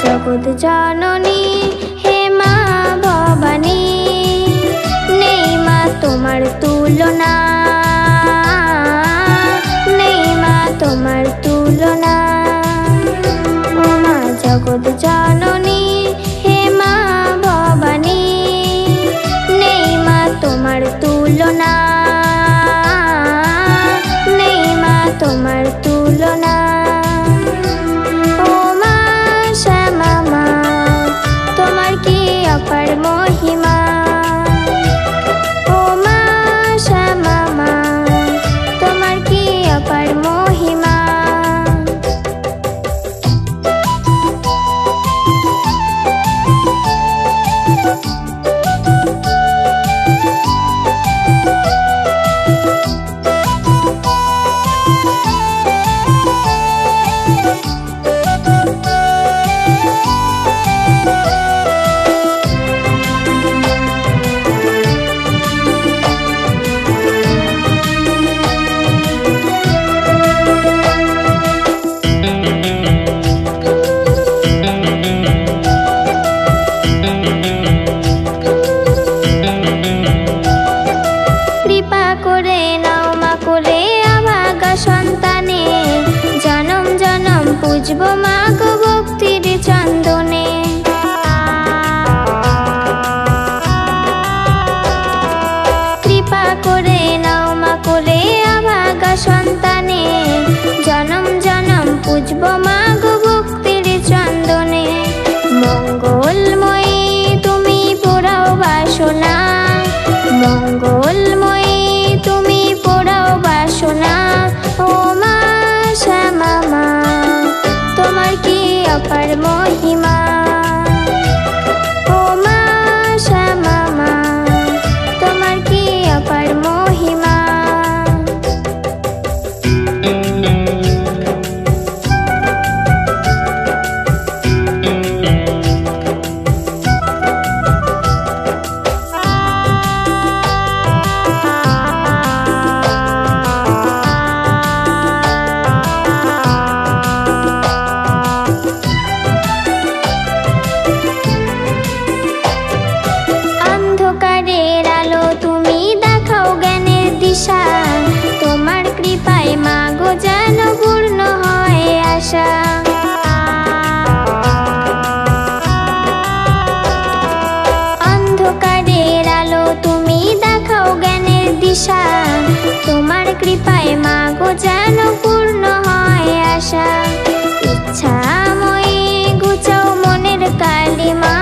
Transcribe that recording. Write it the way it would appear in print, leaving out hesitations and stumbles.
জগৎ জননী হে মা ভবানী, নেই মা তোমার তুলনা, নেই মা তোমার তুলনা। ও মা জগৎ জননী হে মা ভবানী, নেই মা তোমার তুলনা, নেই মা তোমার তুলনা। অপার মহিমা, ও মা শ্যামা মা, তোমার কি অপার মহিমা। কৃপা করে নাও মা কোলে অভাগা সন্তানে, জনম জনম পুজব মা গো ভক্তির চন্দনে। কৃপা করে নাও মা কোলে অভাগা সন্তানে, জনম জনম পুজব মা গো ভক্তির চন্দনে। মঙ্গলময়ী তুমি পোড়াও বাসনা, মঙ্গলময়ী তুমি পোড়াও বাসনা। ও মা শ্যামা মা, তোমার কি অপার মহিমা। ও মা শ্যামা মা, তোমার কি অপার মহিমা। অন্ধকারের আলো তুমি দেখাও জ্ঞানের দিশা, তোমার কৃপায় মা গো যেন পূর্ণ হয় আশা। অন্ধকারের আলো তুমি দেখাও জ্ঞানের দিশা, তোমার কৃপায় মা গো যেন পূর্ণ হয় আশা। ইচ্ছাময়ী ঘুচাও মনের কালিমা,